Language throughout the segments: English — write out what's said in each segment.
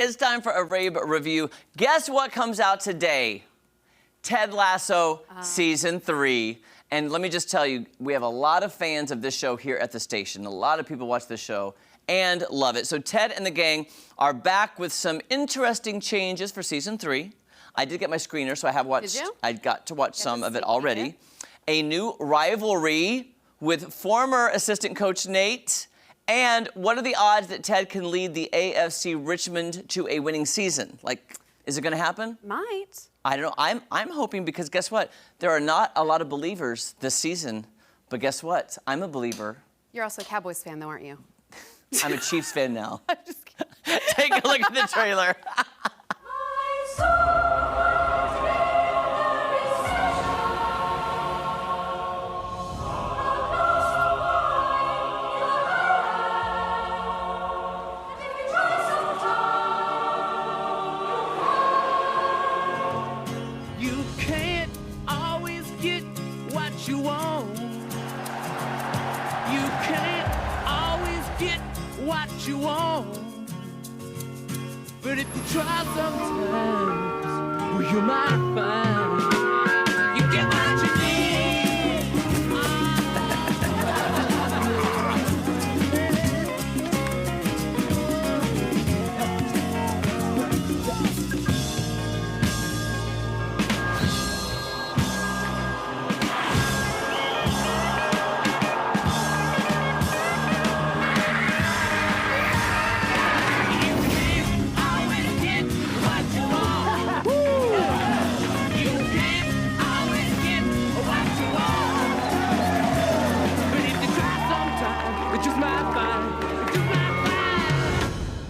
It's time for a Rabe review. Guess what comes out today? Ted Lasso Season 3. And let me just tell you, we have a lot of fans of this show here at the station. A lot of people watch this show and love it. So Ted and the gang are back with some interesting changes for Season 3. I did get my screener, so I have watched. Did you? I got to watch some of it already. A new rivalry with former assistant coach Nate. And what are the odds that Ted can lead the AFC Richmond to a winning season? Like, is it going to happen? Might. I don't know. I'm hoping, because guess what? There are not a lot of believers this season. But guess what? I'm a believer. You're also a Cowboys fan, though, aren't you? I'm a Chiefs fan now. I'm just kidding. Take a look at the trailer. You can't always get what you want. You can't always get what you want. But if you try sometimes, well, you might find you get what you need.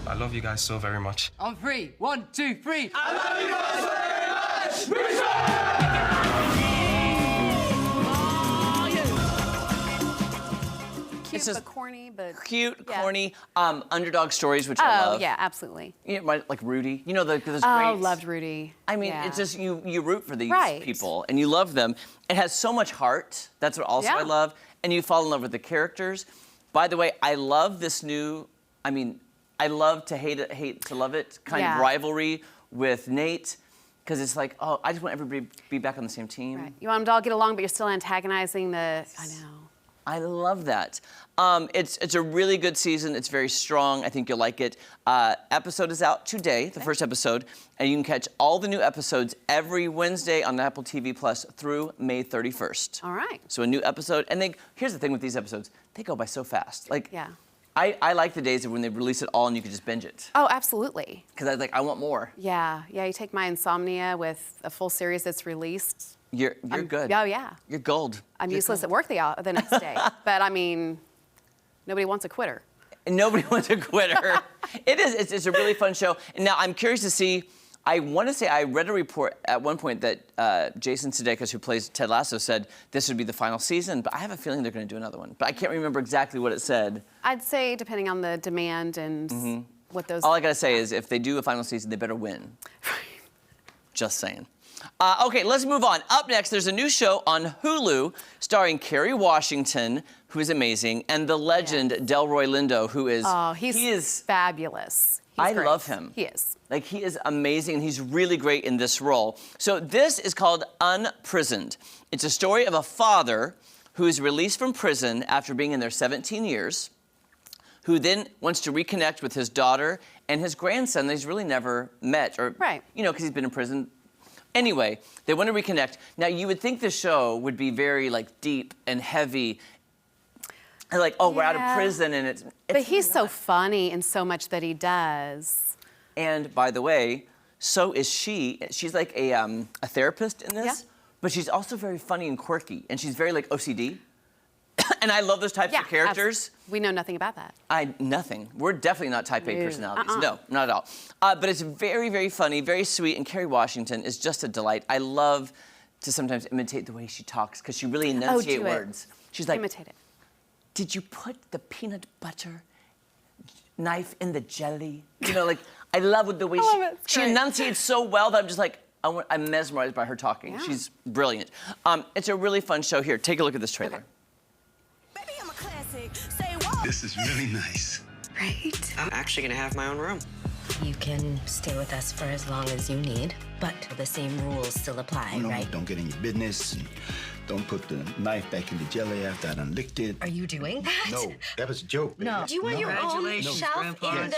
I love you guys so very much. On three. 1, 2, 3. I love you guys very much. Cute, but corny, but... Cute, yeah. corny, underdog stories, which I love. Oh, yeah, absolutely. You know, like Rudy. You know, those great... Oh, loved Rudy. I mean, yeah. it's just, you root for these Right. people, and you love them. It has so much heart. That's what also I love. And you fall in love with the characters. By the way, I love this new, I love to hate it, hate to love it kind of rivalry with Nate. Because it's like, oh, I just want everybody to be back on the same team. Right. You want them to all get along, but you're still antagonizing the... I know. I love that. It's a really good season. It's very strong. I think you'll like it. Episode is out today, the first episode, and you can catch all the new episodes every Wednesday on Apple TV Plus through May 31st. All right. So a new episode, and here's the thing with these episodes, they go by so fast. Like, Yeah. I like the days of when they release it all and you can just binge it. Oh, absolutely. Because I want more. Yeah. Yeah, you take my insomnia with a full series that's released. You're good. Oh, yeah. You're gold. I'm useless at work the next day. But, I mean, nobody wants a quitter. Nobody wants a quitter. It's a really fun show. And now I'm curious to see, I want to say I read a report at one point that Jason Sudeikis, who plays Ted Lasso, said this would be the final season, but I have a feeling they're going to do another one. But I can't remember exactly what it said. I'd say depending on the demand and what those... All I got to say is if they do a final season, they better win. Just saying. Okay, let's move on. Up next, there's a new show on Hulu starring Kerry Washington, who is amazing, and the legend Delroy Lindo, who is... Oh, he is fabulous. I great. love him. He is. Like, he is amazing, and he's really great in this role. So this is called Unprisioned. It's a story of a father who is released from prison after being in there 17 years, who then wants to reconnect with his daughter and his grandson that he's really never met, or, you know, because he's been in prison. Anyway, they want to reconnect. Now, you would think the show would be very, like, deep and heavy. And like, oh, we're out of prison, and it's But he's so funny in so much that he does. And, by the way, so is she. She's like a therapist in this, but she's also very funny and quirky, and she's very, like, OCD. And I love those types of characters. We know nothing about that. Nothing. We're definitely not type A personalities. No, not at all. But it's very, very funny, very sweet, and Kerry Washington is just a delight. I love to sometimes imitate the way she talks, because she really enunciates words. She's like, imitate it. Did you put the peanut butter knife in the jelly? You know, like, I love the way she enunciates so well that I'm just like, I'm mesmerized by her talking. Yeah. She's brilliant. It's a really fun show. Here, take a look at this trailer. This is really nice. Right? I'm actually gonna have my own room. You can stay with us for as long as you need, but the same rules still apply, No, right? don't get in your business. And don't put the knife back in the jelly after I done licked it. Are you doing that? No, that was a joke, baby. No. Do you want your own Congratulations, shelf Grandpa. in the...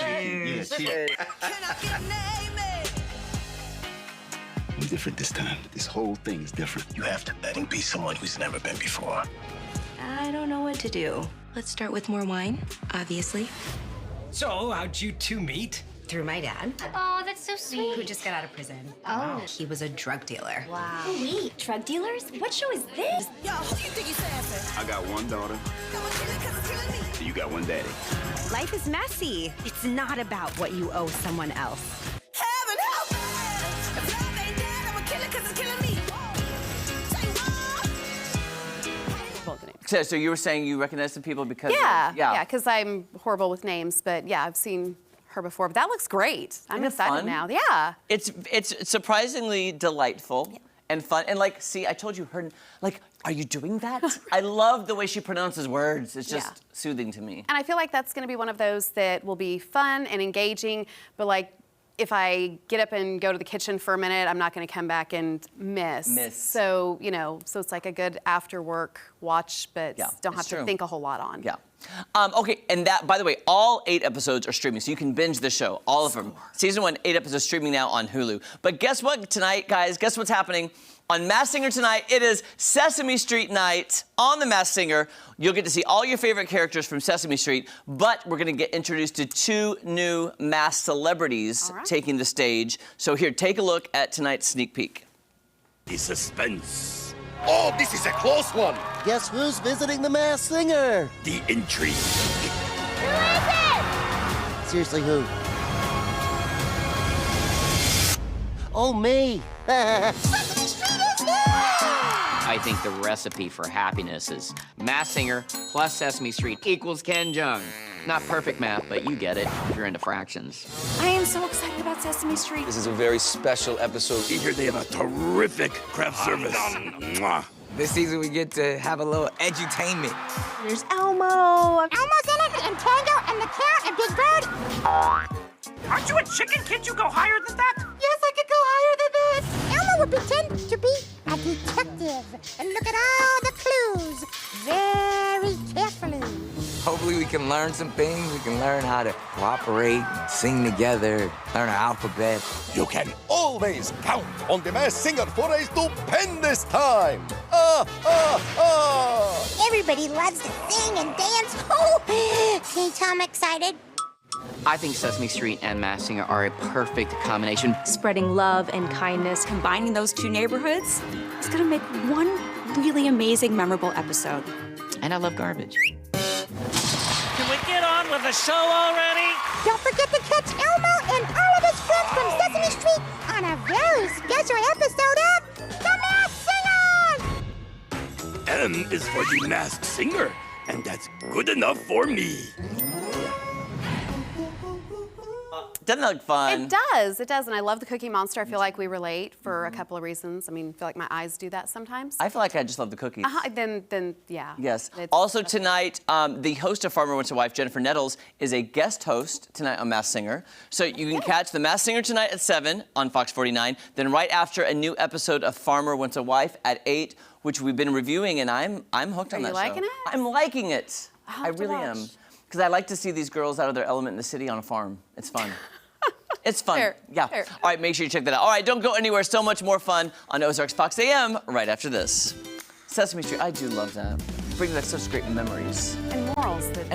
Yes, I'm different this time. This whole thing is different. You have to let him be someone who's never been before. I don't know what to do. Let's start with more wine, obviously. So, how'd you two meet? Through my dad, Oh, that's so sweet. who just got out of prison. Oh. He was a drug dealer. Wow. Oh, wait, drug dealers? What show is this? I got one daughter. You got one daddy. Life is messy. It's not about what you owe someone else. Both names. So you were saying you recognize the people because Yeah, because I'm horrible with names, but yeah, I've seen her before. But that looks great. I'm Isn't it excited fun? now. Yeah. It's surprisingly delightful and fun. And like, see, I told you her, like, are you doing that? I love the way she pronounces words. It's just Yeah. soothing to me. And I feel like that's going to be one of those that will be fun and engaging, but like if I get up and go to the kitchen for a minute, I'm not going to come back and miss. So, you know, so it's like a good after work watch, but Yeah, don't have it's to true. think a whole lot on. Yeah. Okay, and that, by the way, all 8 episodes are streaming, so you can binge the show, all of them. Season 1, 8 episodes streaming now on Hulu. But guess what tonight, guys? Guess what's happening? On Masked Singer tonight, it is Sesame Street night on The Masked Singer. You'll get to see all your favorite characters from Sesame Street, but we're gonna get introduced to 2 new masked celebrities All right. taking the stage. So here, take a look at tonight's sneak peek. The suspense. Oh, this is a close one. Guess who's visiting the Masked Singer? The intrigue. Seriously, who? Oh, me. I think the recipe for happiness is Masked Singer plus Sesame Street equals Ken Jeong. Not perfect math, but you get it if you're into fractions. I am so excited about Sesame Street. This is a very special episode. Here they have a terrific craft service. Mwah. This season we get to have a little edutainment. There's Elmo. Elmo's in it, and Tango, and the cat, and Big Bird. Aren't you a chicken? Can't you go higher than that? Yes, I could go higher than that. Elmo would pretend to be a detective and look at all the clues very carefully. Hopefully we can learn some things. We can learn how to cooperate, sing together, learn our alphabet. You can always count on the Masked Singer for a stupendous time. Everybody loves to sing and dance. Oh, see, Tom, excited. I think Sesame Street and Masked Singer are a perfect combination. Spreading love and kindness, combining those 2 neighborhoods, it's gonna make one really amazing, memorable episode. And I love garbage. Can we get on with the show already? Don't forget to catch Elmo and all of his friends from Sesame Street on a very special episode of The Masked Singer! M is for the Masked Singer, and that's good enough for me. Doesn't that look fun? It does, and I love the Cookie Monster. I feel like we relate for a couple of reasons. I mean, I feel like my eyes do that sometimes. I feel like I just love the cookies. Then, yeah. Yes. It's- Also tonight, the host of Farmer Wants a Wife, Jennifer Nettles, is a guest host tonight on Masked Singer. So you can catch the Masked Singer tonight at 7 on Fox 49. Then right after, a new episode of Farmer Wants a Wife at 8, which we've been reviewing, and I'm hooked on that you show. liking it? I'm liking it. I'll I have to really watch. am. Because I like to see these girls out of their element in the city on a farm. It's fun. It's fun. Fair, Yeah. fair. All right, make sure you check that out. All right, don't go anywhere. So much more fun on Ozarks Fox AM right after this. Sesame Street, I do love that. Brings back such great memories. And morals that